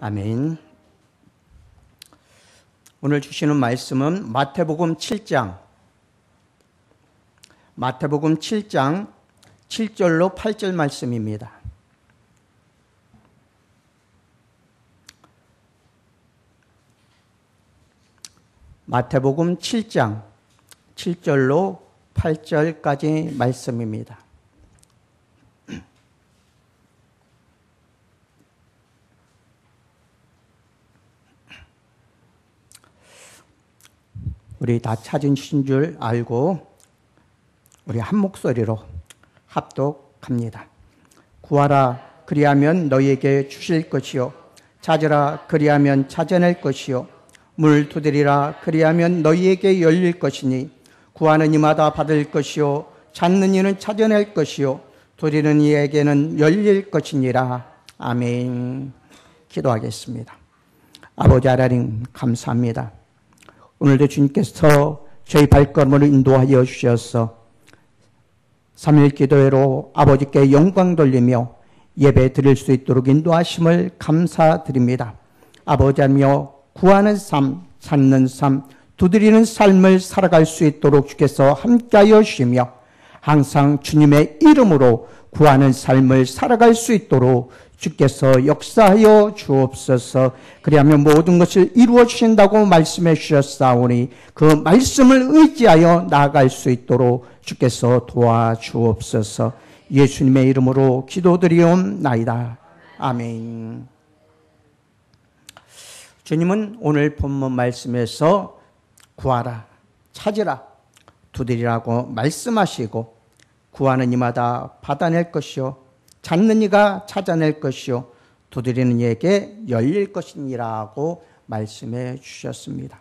아멘. 오늘 주시는 말씀은 마태복음 7장 7절로 8절 말씀입니다. 마태복음 7장 7절로 8절까지 말씀입니다. 우리 다 찾으신 줄 알고 우리 한 목소리로 합독합니다. 구하라 그리하면 너희에게 주실 것이요 찾으라 그리하면 찾아낼 것이요 문 두드리라 그리하면 너희에게 열릴 것이니 구하는 이마다 받을 것이요 찾는 이는 찾아낼 것이요 두드리는 이에게는 열릴 것이니라. 아멘. 기도하겠습니다. 아버지 하나님 감사합니다. 오늘도 주님께서 저희 발걸음을 인도하여 주셔서 3일 기도회로 아버지께 영광 돌리며 예배 드릴 수 있도록 인도하심을 감사드립니다. 아버지 하며 구하는 삶, 찾는 삶, 두드리는 삶을 살아갈 수 있도록 주께서 함께하여 주시며 항상 주님의 이름으로 구하는 삶을 살아갈 수 있도록 주께서 역사하여 주옵소서. 그리하면 모든 것을 이루어 주신다고 말씀해 주셨사오니 그 말씀을 의지하여 나아갈 수 있도록 주께서 도와주옵소서. 예수님의 이름으로 기도드리옵나이다. 아멘. 주님은 오늘 본문 말씀에서 구하라, 찾으라, 두드리라고 말씀하시고 구하는 이마다 받아낼 것이요 찾는 이가 찾아낼 것이요 두드리는 이에게 열릴 것이니라고 말씀해 주셨습니다.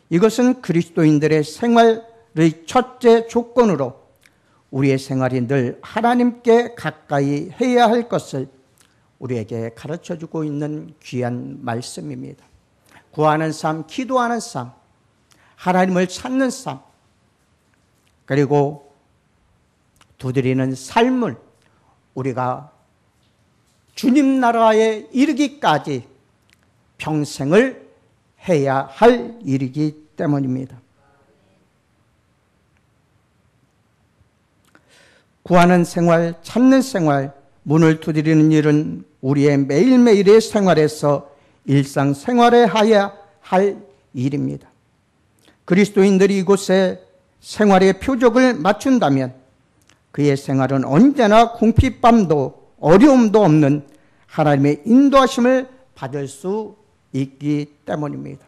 이것은 그리스도인들의 생활의 첫째 조건으로 우리의 생활이 늘 하나님께 가까이 해야 할 것을 우리에게 가르쳐주고 있는 귀한 말씀입니다. 구하는 삶, 기도하는 삶, 하나님을 찾는 삶, 그리고 두드리는 삶을 우리가 주님 나라에 이르기까지 평생을 해야 할 일이기 때문입니다. 구하는 생활, 찾는 생활, 문을 두드리는 일은 우리의 매일매일의 생활에서 일상생활에 해야 할 일입니다. 그리스도인들이 이곳에 생활의 표적을 맞춘다면 그의 생활은 언제나 궁핍함도 어려움도 없는 하나님의 인도하심을 받을 수 있기 때문입니다.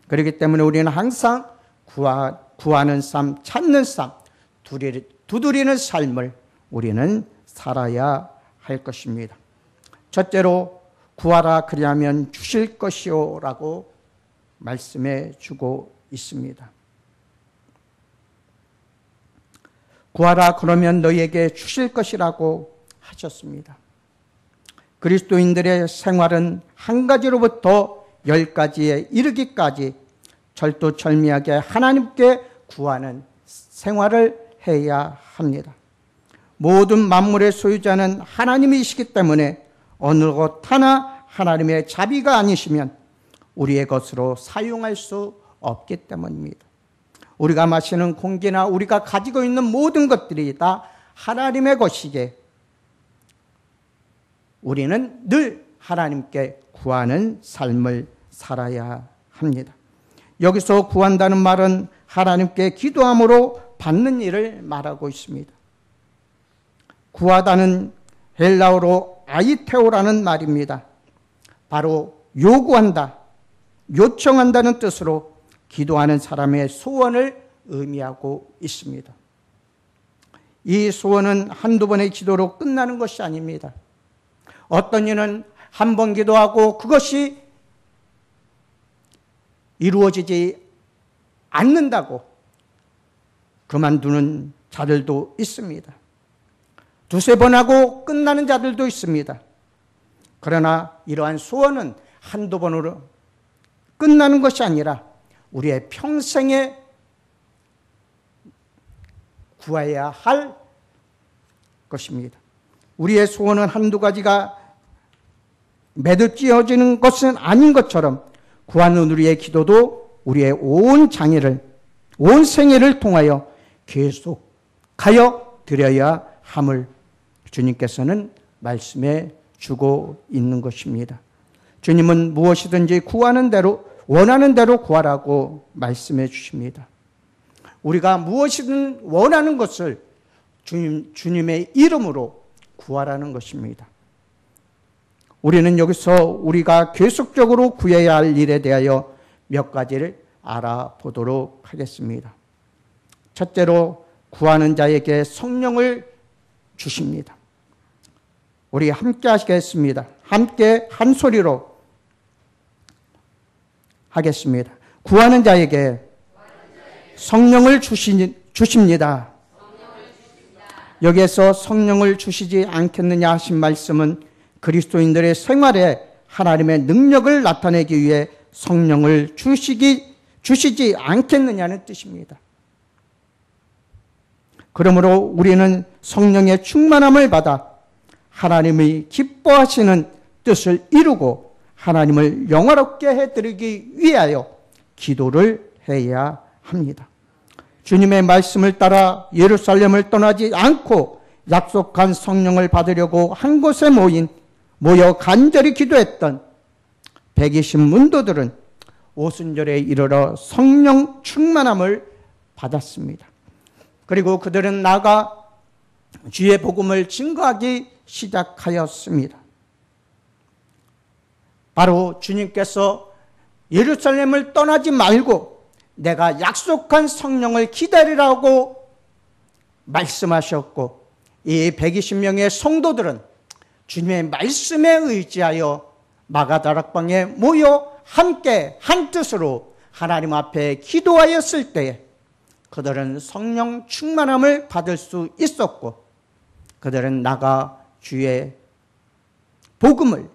그렇기 때문에 우리는 항상 구하는 삶, 찾는 삶, 두드리는 삶을 우리는 살아야 할 것입니다. 첫째로 구하라 그리하면 주실 것이요 라고 말씀해 주고 있습니다. 구하라 그러면 너희에게 주실 것이라고 하셨습니다. 그리스도인들의 생활은 한 가지로부터 10가지에 이르기까지 절도철미하게 하나님께 구하는 생활을 해야 합니다. 모든 만물의 소유자는 하나님이시기 때문에 어느 것 하나 하나님의 자비가 아니시면 우리의 것으로 사용할 수 없기 때문입니다. 우리가 마시는 공기나 우리가 가지고 있는 모든 것들이 다 하나님의 것이기에 우리는 늘 하나님께 구하는 삶을 살아야 합니다. 여기서 구한다는 말은 하나님께 기도함으로 받는 일을 말하고 있습니다. 구하다는 헬라어로 아이테오라는 말입니다. 바로 요구한다, 요청한다는 뜻으로 기도하는 사람의 소원을 의미하고 있습니다. 이 소원은 한두 번의 기도로 끝나는 것이 아닙니다. 어떤 이는 한 번 기도하고 그것이 이루어지지 않는다고 그만두는 자들도 있습니다. 두세 번 하고 끝나는 자들도 있습니다. 그러나 이러한 소원은 한두 번으로 끝나는 것이 아니라 우리의 평생에 구해야 할 것입니다. 우리의 소원은 한두 가지가 매듭지어지는 것은 아닌 것처럼 구하는 우리의 기도도 우리의 온 장애를, 온 생애를 통하여 계속하여 드려야 함을 주님께서는 말씀해 주고 있는 것입니다. 주님은 무엇이든지 구하는 대로, 원하는 대로 구하라고 말씀해 주십니다. 우리가 무엇이든 원하는 것을 주님의 이름으로 구하라는 것입니다. 우리는 여기서 우리가 계속적으로 구해야 할 일에 대하여 몇 가지를 알아보도록 하겠습니다. 첫째로 구하는 자에게 성령을 주십니다. 우리 함께 하시겠습니다. 함께 한 소리로 하겠습니다. 구하는 자에게 성령을 주십니다. 여기에서 성령을 주시지 않겠느냐 하신 말씀은 그리스도인들의 생활에 하나님의 능력을 나타내기 위해 성령을 주시지 않겠느냐는 뜻입니다. 그러므로 우리는 성령의 충만함을 받아 하나님이 기뻐하시는 뜻을 이루고 하나님을 영화롭게 해드리기 위하여 기도를 해야 합니다. 주님의 말씀을 따라 예루살렘을 떠나지 않고 약속한 성령을 받으려고 한 곳에 모여 간절히 기도했던 120 문도들은 오순절에 이르러 성령 충만함을 받았습니다. 그리고 그들은 나아가 주의 복음을 증거하기 시작하였습니다. 바로 주님께서 예루살렘을 떠나지 말고 내가 약속한 성령을 기다리라고 말씀하셨고, 이 120명의 성도들은 주님의 말씀에 의지하여 마가다락방에 모여 함께 한 뜻으로 하나님 앞에 기도하였을 때에 그들은 성령 충만함을 받을 수 있었고, 그들은 나가 주의 복음을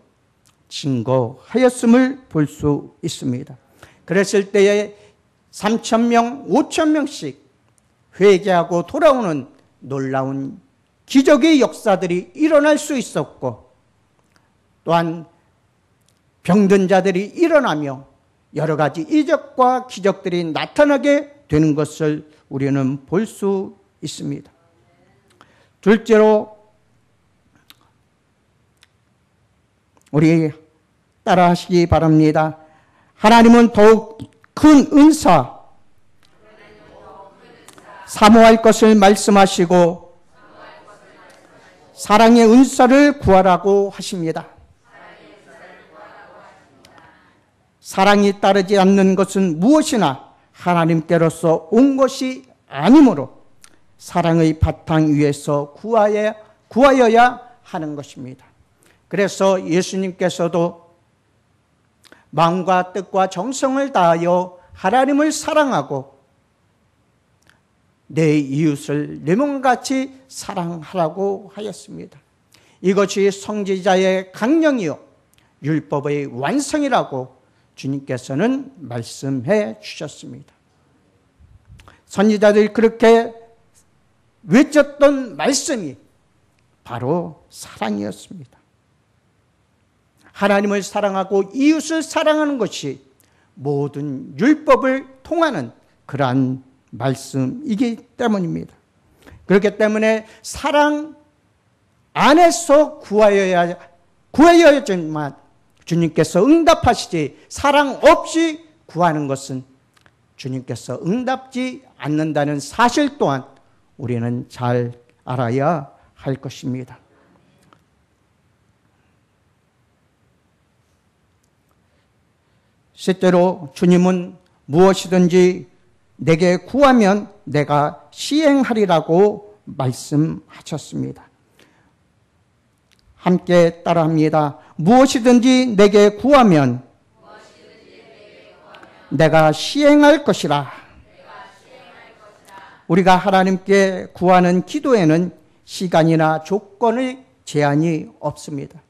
증거하였음을 볼 수 있습니다. 그랬을 때에 3,000명, 5,000명씩 회개하고 돌아오는 놀라운 기적의 역사들이 일어날 수 있었고, 또한 병든 자들이 일어나며 여러 가지 이적과 기적들이 나타나게 되는 것을 우리는 볼 수 있습니다. 둘째로 우리 따라하시기 바랍니다. 하나님은 더욱 큰 은사, 사모할 것을 말씀하시고 사랑의 은사를 구하라고 하십니다. 사랑이 따르지 않는 것은 무엇이나 하나님께로서 온 것이 아니므로 사랑의 바탕 위에서 구하여야 하는 것입니다. 그래서 예수님께서도 마음과 뜻과 정성을 다하여 하나님을 사랑하고 내 이웃을 내 몸같이 사랑하라고 하였습니다. 이것이 성지자의 강령이요 율법의 완성이라고 주님께서는 말씀해 주셨습니다. 선지자들이 그렇게 외쳤던 말씀이 바로 사랑이었습니다. 하나님을 사랑하고 이웃을 사랑하는 것이 모든 율법을 통하는 그러한 말씀이기 때문입니다. 그렇기 때문에 사랑 안에서 구하여야지만 주님께서 응답하시지, 사랑 없이 구하는 것은 주님께서 응답지 않는다는 사실 또한 우리는 잘 알아야 할 것입니다. 셋째로 주님은 무엇이든지 내게 구하면 내가 시행하리라고 말씀하셨습니다. 함께 따라합니다. 무엇이든지 내게 구하면 내가 시행할 것이라. 우리가 하나님께 구하는 기도에는 시간이나 조건의 제한이 없습니다.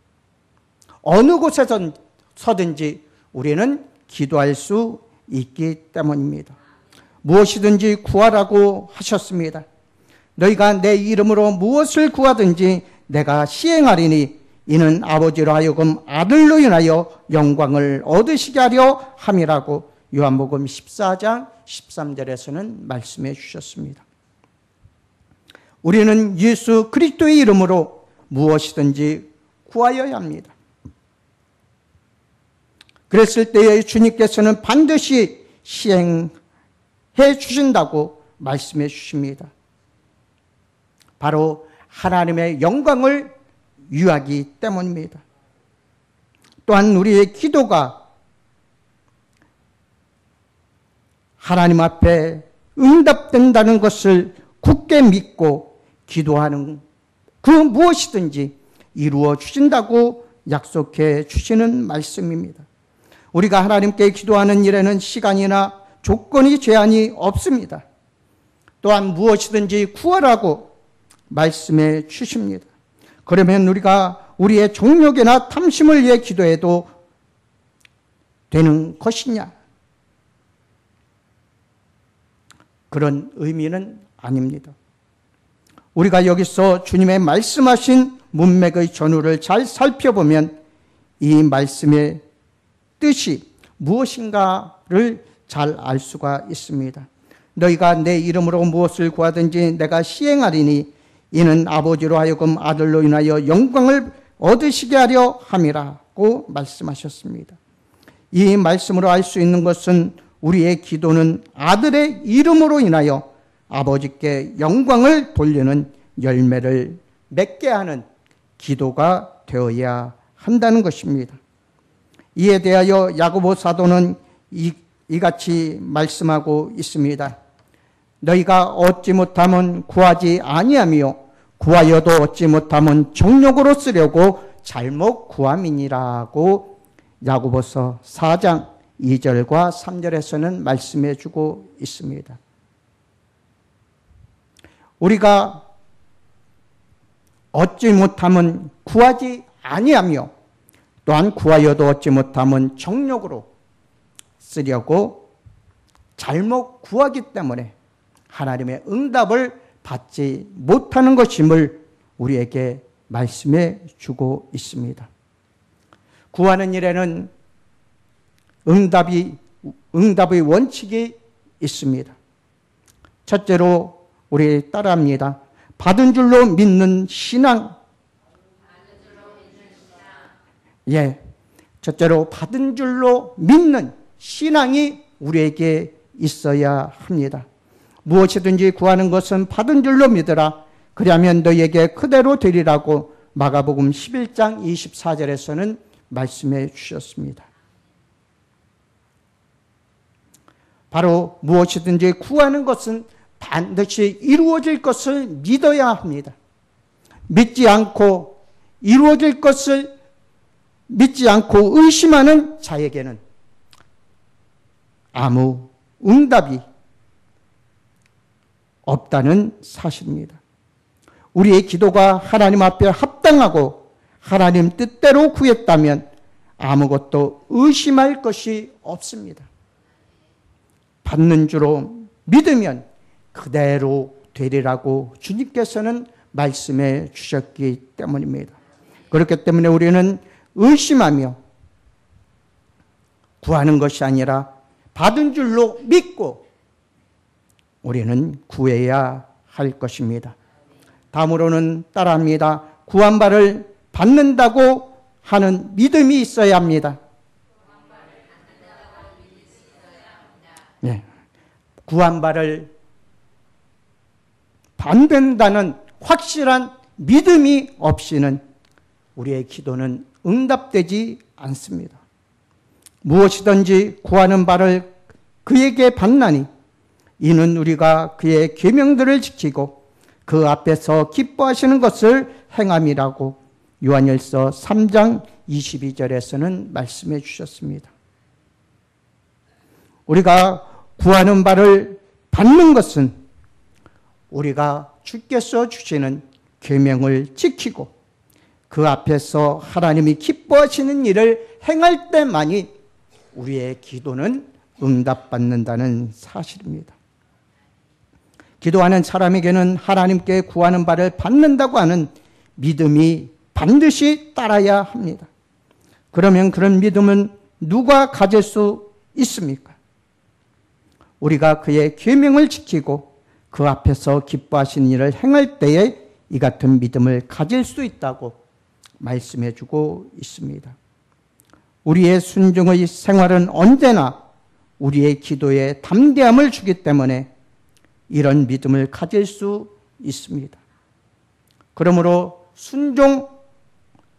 어느 곳에서든지 우리는 기도할 수 있기 때문입니다. 무엇이든지 구하라고 하셨습니다. 너희가 내 이름으로 무엇을 구하든지 내가 시행하리니 이는 아버지로 하여금 아들로 인하여 영광을 얻으시게 하려 함이라고 요한복음 14장 13절에서는 말씀해 주셨습니다. 우리는 예수 그리스도의 이름으로 무엇이든지 구하여야 합니다. 그랬을 때에 주님께서는 반드시 시행해 주신다고 말씀해 주십니다. 바로 하나님의 영광을 위하기 때문입니다. 또한 우리의 기도가 하나님 앞에 응답된다는 것을 굳게 믿고 기도하는 그 무엇이든지 이루어 주신다고 약속해 주시는 말씀입니다. 우리가 하나님께 기도하는 일에는 시간이나 조건이 제한이 없습니다. 또한 무엇이든지 구하라고 말씀해 주십니다. 그러면 우리가 우리의 정욕이나 탐심을 위해 기도해도 되는 것이냐? 그런 의미는 아닙니다. 우리가 여기서 주님의 말씀하신 문맥의 전후를 잘 살펴보면 이 말씀의 뜻이 무엇인가를 잘 알 수가 있습니다. 너희가 내 이름으로 무엇을 구하든지 내가 시행하리니 이는 아버지로 하여금 아들로 인하여 영광을 얻으시게 하려 함이라고 말씀하셨습니다. 이 말씀으로 알 수 있는 것은 우리의 기도는 아들의 이름으로 인하여 아버지께 영광을 돌리는 열매를 맺게 하는 기도가 되어야 한다는 것입니다. 이에 대하여 야고보 사도는 이같이 말씀하고 있습니다. 너희가 얻지 못하면 구하지 아니하며 구하여도 얻지 못하면 정욕으로 쓰려고 잘못 구함이니라고 야고보서 4장 2절과 3절에서는 말씀해 주고 있습니다. 우리가 얻지 못하면 구하지 아니하며 또한 구하여도 얻지 못하면 정욕으로 쓰려고 잘못 구하기 때문에 하나님의 응답을 받지 못하는 것임을 우리에게 말씀해 주고 있습니다. 구하는 일에는 응답의 원칙이 있습니다. 첫째로 우리 따라합니다. 받은 줄로 믿는 신앙. 첫째로 받은 줄로 믿는 신앙이 우리에게 있어야 합니다. 무엇이든지 구하는 것은 받은 줄로 믿으라. 그리하면 너희에게 그대로 되리라고 마가복음 11장 24절에서는 말씀해 주셨습니다. 바로 무엇이든지 구하는 것은 반드시 이루어질 것을 믿어야 합니다. 믿지 않고 이루어질 것을 믿지 않고 의심하는 자에게는 아무 응답이 없다는 사실입니다. 우리의 기도가 하나님 앞에 합당하고 하나님 뜻대로 구했다면 아무것도 의심할 것이 없습니다. 받는 줄로 믿으면 그대로 되리라고 주님께서는 말씀해 주셨기 때문입니다. 그렇기 때문에 우리는 의심하며 구하는 것이 아니라 받은 줄로 믿고 우리는 구해야 할 것입니다. 다음으로는 따라합니다. 구한 바를 받는다고 하는 믿음이 있어야 합니다. 구한 바를 받는다는 확실한 믿음이 없이는 우리의 기도는 응답되지 않습니다. 무엇이든지 구하는 바를 그에게 받나니 이는 우리가 그의 계명들을 지키고 그 앞에서 기뻐하시는 것을 행함이라고 요한일서 3장 22절에서는 말씀해 주셨습니다. 우리가 구하는 바를 받는 것은 우리가 주께서 주시는 계명을 지키고 그 앞에서 하나님이 기뻐하시는 일을 행할 때만이 우리의 기도는 응답받는다는 사실입니다. 기도하는 사람에게는 하나님께 구하는 바를 받는다고 하는 믿음이 반드시 따라야 합니다. 그러면 그런 믿음은 누가 가질 수 있습니까? 우리가 그의 계명을 지키고 그 앞에서 기뻐하시는 일을 행할 때에 이 같은 믿음을 가질 수 있다고 말씀해 주고 있습니다. 우리의 순종의 생활은 언제나 우리의 기도에 담대함을 주기 때문에 이런 믿음을 가질 수 있습니다. 그러므로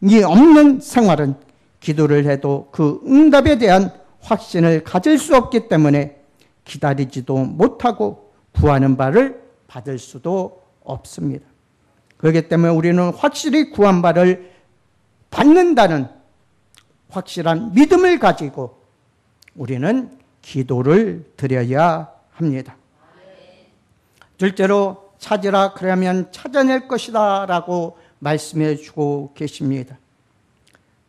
순종이 없는 생활은 기도를 해도 그 응답에 대한 확신을 가질 수 없기 때문에 기다리지도 못하고 구하는 바를 받을 수도 없습니다. 그렇기 때문에 우리는 확실히 구한 바를 받는다는 확실한 믿음을 가지고 우리는 기도를 드려야 합니다. 둘째로 찾으라 그러면 찾아낼 것이다 라고 말씀해 주고 계십니다.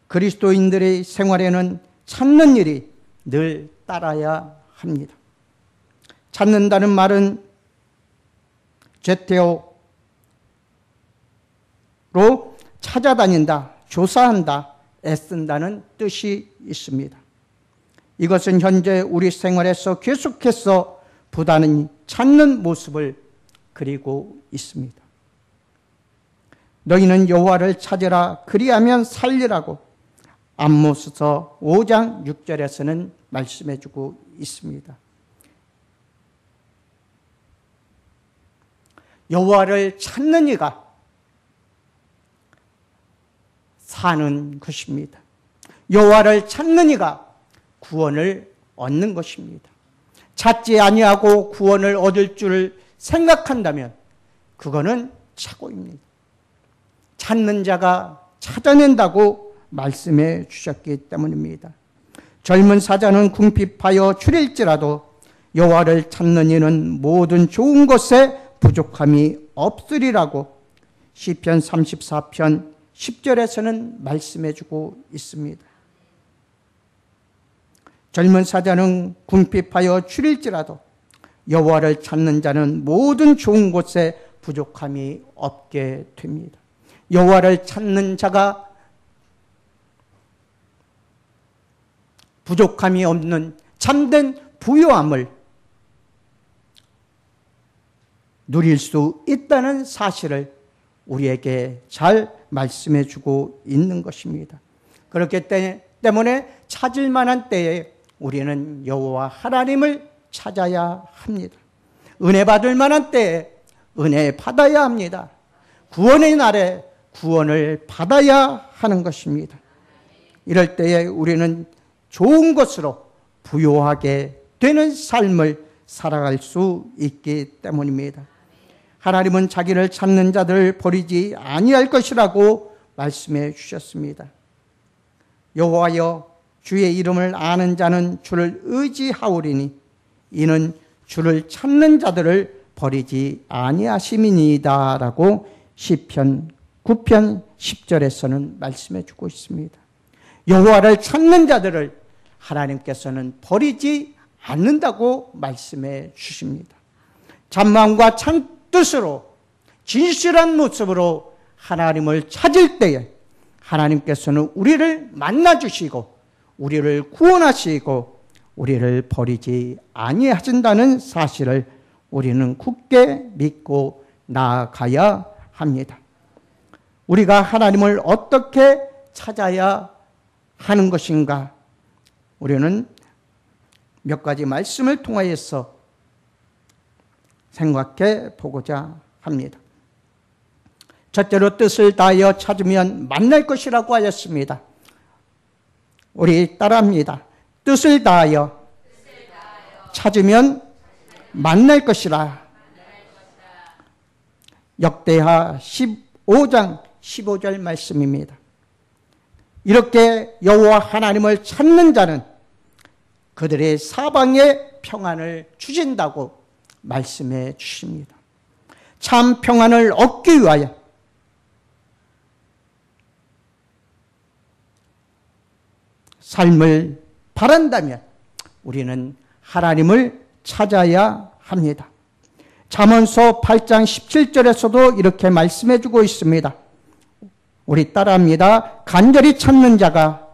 그리스도인들의 생활에는 찾는 일이 늘 따라야 합니다. 찾는다는 말은 제테오로 찾아다닌다, 조사한다, 애쓴다는 뜻이 있습니다. 이것은 현재 우리 생활에서 계속해서 부단히 찾는 모습을 그리고 있습니다. 너희는 여호와를 찾으라 그리하면 살리라고 아모스서 5장 6절에서는 말씀해 주고 있습니다. 여호와를 찾는 이가 사는 것입니다. 여호와를 찾는 이가 구원을 얻는 것입니다. 찾지 아니하고 구원을 얻을 줄 생각한다면 그거는 착오입니다. 찾는 자가 찾아낸다고 말씀해 주셨기 때문입니다. 젊은 사자는 궁핍하여 추릴지라도 여호와를 찾는 이는 모든 좋은 것에 부족함이 없으리라고 시편 34편 10절에서는 말씀해 주고 있습니다. 젊은 사자는 궁핍하여 추릴지라도 여호와를 찾는 자는 모든 좋은 곳에 부족함이 없게 됩니다. 여호와를 찾는 자가 부족함이 없는 참된 부요함을 누릴 수 있다는 사실을 우리에게 잘 말씀해 주고 있는 것입니다. 그렇기 때문에 찾을 만한 때에 우리는 여호와 하나님을 찾아야 합니다. 은혜 받을 만한 때에 은혜 받아야 합니다. 구원의 날에 구원을 받아야 하는 것입니다. 이럴 때에 우리는 좋은 것으로 부요하게 되는 삶을 살아갈 수 있기 때문입니다. 하나님은 자기를 찾는 자들을 버리지 아니할 것이라고 말씀해 주셨습니다. 여호와여 주의 이름을 아는 자는 주를 의지하오리니 이는 주를 찾는 자들을 버리지 아니하심이니이다 라고 시편 9편 10절에서는 말씀해 주고 있습니다. 여호와를 찾는 자들을 하나님께서는 버리지 않는다고 말씀해 주십니다. 잔마음과 참 뜻으로 진실한 모습으로 하나님을 찾을 때에 하나님께서는 우리를 만나주시고 우리를 구원하시고 우리를 버리지 아니하신다는 사실을 우리는 굳게 믿고 나아가야 합니다. 우리가 하나님을 어떻게 찾아야 하는 것인가? 우리는 몇 가지 말씀을 통하여서 생각해 보고자 합니다. 첫째로 뜻을 다하여 찾으면 만날 것이라고 하였습니다. 우리 따라합니다. 뜻을 다하여 찾으면 만날 것이라. 역대하 15장 15절 말씀입니다. 이렇게 여호와 하나님을 찾는 자는 그들의 사방에 평안을 주신다고 말씀해 주십니다. 참 평안을 얻기 위하여 삶을 바란다면 우리는 하나님을 찾아야 합니다. 잠언서 8장 17절에서도 이렇게 말씀해 주고 있습니다. 우리 따라합니다. 간절히 찾는 자가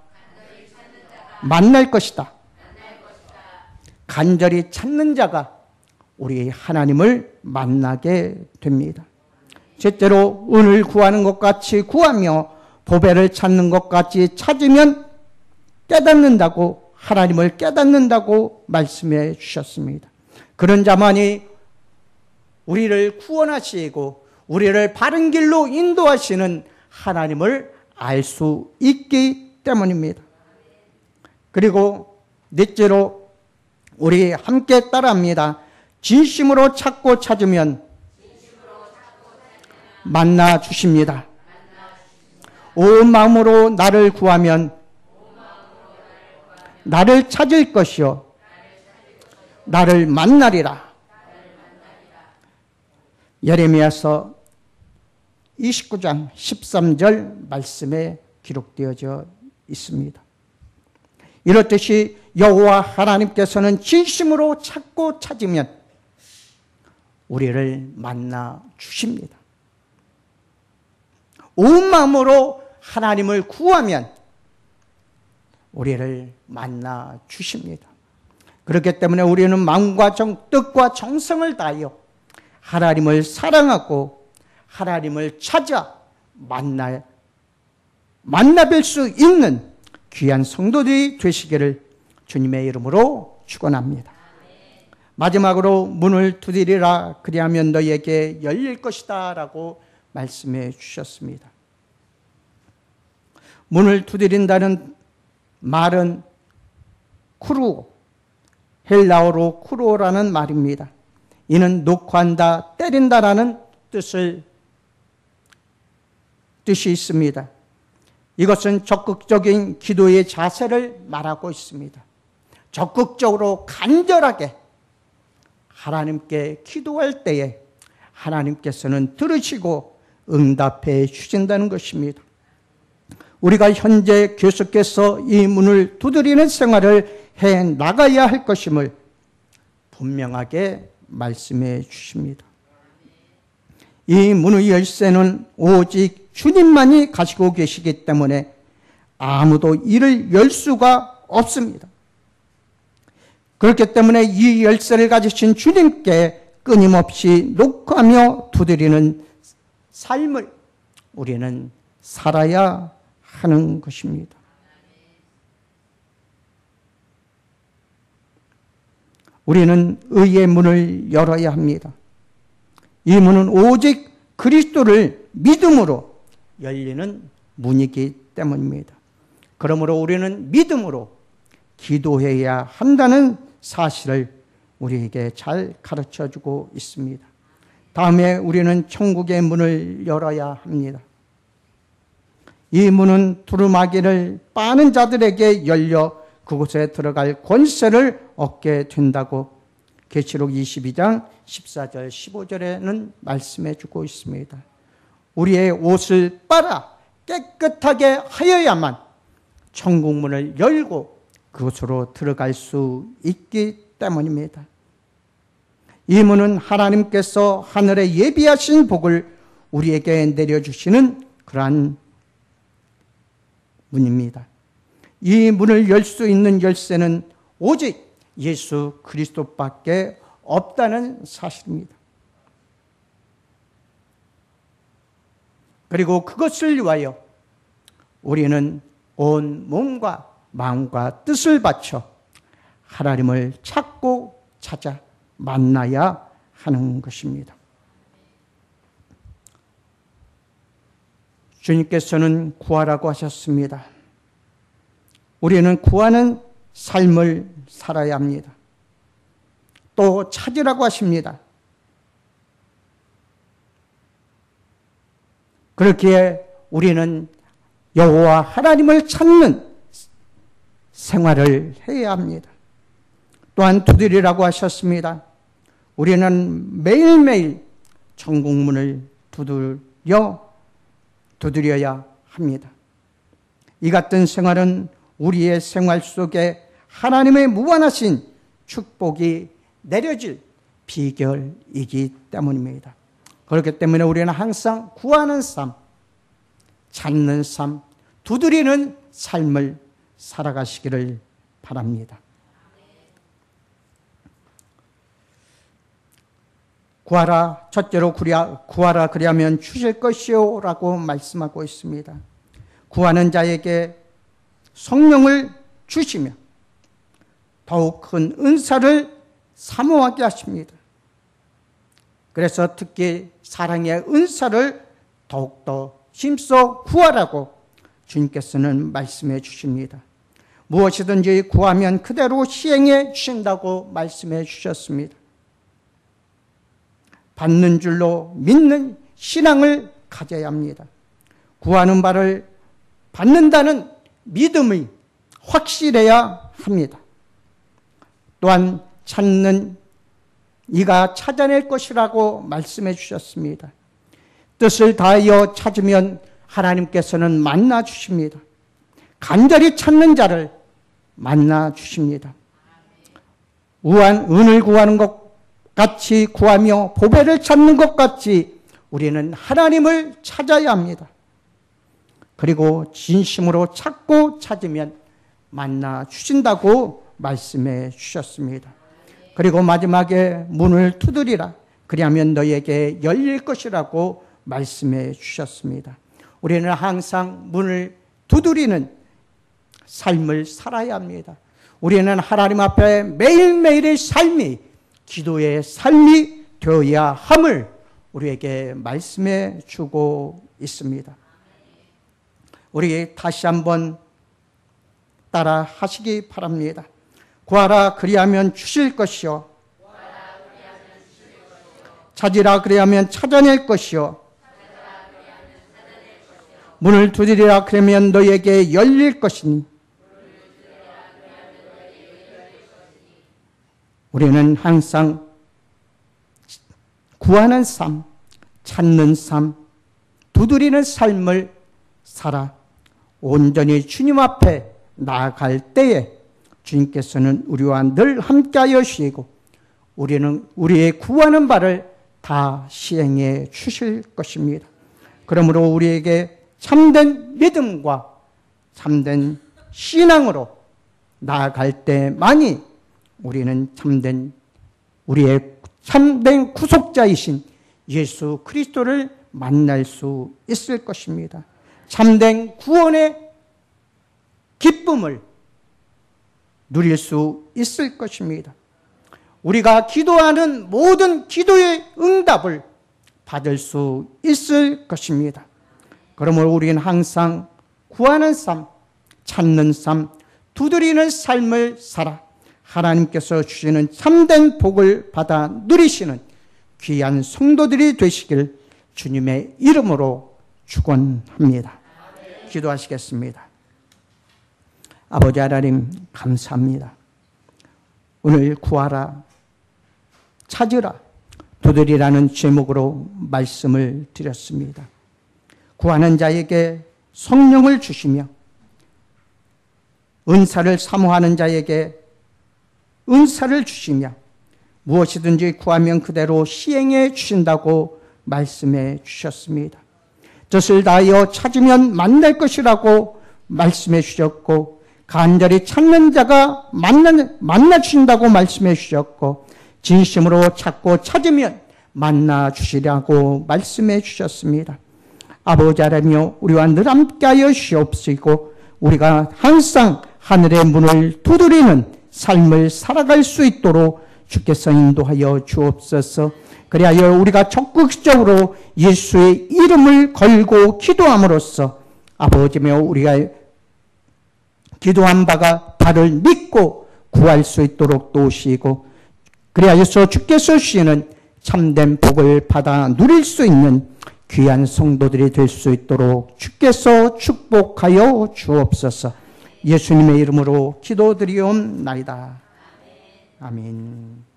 만날 것이다. 간절히 찾는 자가 우리 하나님을 만나게 됩니다. 실제로 은을 구하는 것 같이 구하며 보배를 찾는 것 같이 찾으면 깨닫는다고, 하나님을 깨닫는다고 말씀해 주셨습니다. 그런 자만이 우리를 구원하시고 우리를 바른 길로 인도하시는 하나님을 알 수 있기 때문입니다. 그리고 넷째로 우리 함께 따라합니다. 진심으로 찾고 찾으면 만나 주십니다. 온 마음으로 나를 구하면 나를 찾을 것이요 나를 만나리라. 예레미야서 29장 13절 말씀에 기록되어져 있습니다. 이렇듯이 여호와 하나님께서는 진심으로 찾고 찾으면 우리를 만나 주십니다. 온 마음으로 하나님을 구하면 우리를 만나 주십니다. 그렇기 때문에 우리는 마음과 뜻과 정성을 다하여 하나님을 사랑하고 하나님을 찾아 만나뵐 수 있는 귀한 성도들이 되시기를 주님의 이름으로 축원합니다. 마지막으로 문을 두드리라 그리하면 너희에게 열릴 것이다 라고 말씀해 주셨습니다. 문을 두드린다는 말은 쿠루오, 헬라어로 쿠루오라는 말입니다. 이는 녹화한다, 때린다라는 뜻이 있습니다. 이것은 적극적인 기도의 자세를 말하고 있습니다. 적극적으로 간절하게 하나님께 기도할 때에 하나님께서는 들으시고 응답해 주신다는 것입니다. 우리가 현재 계속해서 이 문을 두드리는 생활을 해 나가야 할 것임을 분명하게 말씀해 주십니다. 이 문의 열쇠는 오직 주님만이 가지고 계시기 때문에 아무도 이를 열 수가 없습니다. 그렇기 때문에 이 열쇠를 가지신 주님께 끊임없이 녹화하며 두드리는 삶을 우리는 살아야 하는 것입니다. 우리는 의의 문을 열어야 합니다. 이 문은 오직 그리스도를 믿음으로 열리는 문이기 때문입니다. 그러므로 우리는 믿음으로 기도해야 한다는 사실을 우리에게 잘 가르쳐주고 있습니다. 다음에 우리는 천국의 문을 열어야 합니다. 이 문은 두루마기를 빠는 자들에게 열려 그곳에 들어갈 권세를 얻게 된다고 계시록 22장 14절 15절에는 말씀해 주고 있습니다. 우리의 옷을 빨아 깨끗하게 하여야만 천국문을 열고 그곳으로 들어갈 수 있기 때문입니다. 이 문은 하나님께서 하늘에 예비하신 복을 우리에게 내려주시는 그러한 문입니다. 이 문을 열 수 있는 열쇠는 오직 예수 그리스도밖에 없다는 사실입니다. 그리고 그것을 위하여 우리는 온 몸과 마음과 뜻을 바쳐 하나님을 찾고 찾아 만나야 하는 것입니다. 주님께서는 구하라고 하셨습니다. 우리는 구하는 삶을 살아야 합니다. 또 찾으라고 하십니다. 그렇기에 우리는 여호와 하나님을 찾는 생활을 해야 합니다. 또한 두드리라고 하셨습니다. 우리는 매일매일 천국문을 두드려야 합니다. 이 같은 생활은 우리의 생활 속에 하나님의 무한하신 축복이 내려질 비결이기 때문입니다. 그렇기 때문에 우리는 항상 구하는 삶, 찾는 삶, 두드리는 삶을 살아가시기를 바랍니다. 구하라, 첫째로 구하라 그리하면 주실 것이요 라고 말씀하고 있습니다. 구하는 자에게 성령을 주시며 더욱 큰 은사를 사모하게 하십니다. 그래서 특히 사랑의 은사를 더욱더 힘써 구하라고 주님께서는 말씀해 주십니다. 무엇이든지 구하면 그대로 시행해 주신다고 말씀해 주셨습니다. 받는 줄로 믿는 신앙을 가져야 합니다. 구하는 바를 받는다는 믿음이 확실해야 합니다. 또한 찾는 이가 찾아낼 것이라고 말씀해 주셨습니다. 뜻을 다하여 찾으면 하나님께서는 만나 주십니다. 간절히 찾는 자를 만나 주십니다. 은을 구하는 것 같이 구하며 보배를 찾는 것 같이 우리는 하나님을 찾아야 합니다. 그리고 진심으로 찾고 찾으면 만나 주신다고 말씀해 주셨습니다. 그리고 마지막에 문을 두드리라 그리하면 너에게 열릴 것이라고 말씀해 주셨습니다. 우리는 항상 문을 두드리는 삶을 살아야 합니다. 우리는 하나님 앞에 매일매일의 삶이 기도의 삶이 되어야 함을 우리에게 말씀해 주고 있습니다. 우리 다시 한번 따라 하시기 바랍니다. 구하라 그리하면 주실 것이요 찾으라 그리하면 찾아낼 것이요 문을 두드리라 그러면 너에게 열릴 것이니 우리는 항상 구하는 삶, 찾는 삶, 두드리는 삶을 살아 온전히 주님 앞에 나아갈 때에 주님께서는 우리와 늘 함께하여 주시고 우리는 우리의 구하는 바를 다 시행해 주실 것입니다. 그러므로 우리에게 참된 믿음과 참된 신앙으로 나아갈 때만이 우리는 우리의 참된 구속자이신 예수 그리스도를 만날 수 있을 것입니다. 참된 구원의 기쁨을 누릴 수 있을 것입니다. 우리가 기도하는 모든 기도의 응답을 받을 수 있을 것입니다. 그러므로 우리는 항상 구하는 삶, 찾는 삶, 두드리는 삶을 살아 하나님께서 주시는 참된 복을 받아 누리시는 귀한 성도들이 되시길 주님의 이름으로 축원합니다. 기도하시겠습니다. 아버지 하나님 감사합니다. 오늘 구하라, 찾으라, 두드리라는 제목으로 말씀을 드렸습니다. 구하는 자에게 성령을 주시며 은사를 사모하는 자에게 은사를 주시며 무엇이든지 구하면 그대로 시행해 주신다고 말씀해 주셨습니다. 뜻을 다하여 찾으면 만날 것이라고 말씀해 주셨고 간절히 찾는 자가 만나 주신다고 말씀해 주셨고 진심으로 찾고 찾으면 만나 주시라고 말씀해 주셨습니다. 아버지 하나님이여 우리와 늘 함께하여 주옵시고 우리가 항상 하늘의 문을 두드리는 삶을 살아갈 수 있도록 주께서 인도하여 주옵소서. 그리하여 우리가 적극적으로 예수의 이름을 걸고 기도함으로써 아버지며 우리가 기도한 바가 바를 믿고 구할 수 있도록 도우시고 그리하여서 주께서 주시는 참된 복을 받아 누릴 수 있는 귀한 성도들이 될 수 있도록 주께서 축복하여 주옵소서. 예수님의 이름으로 기도드리옵나이다. 아멘.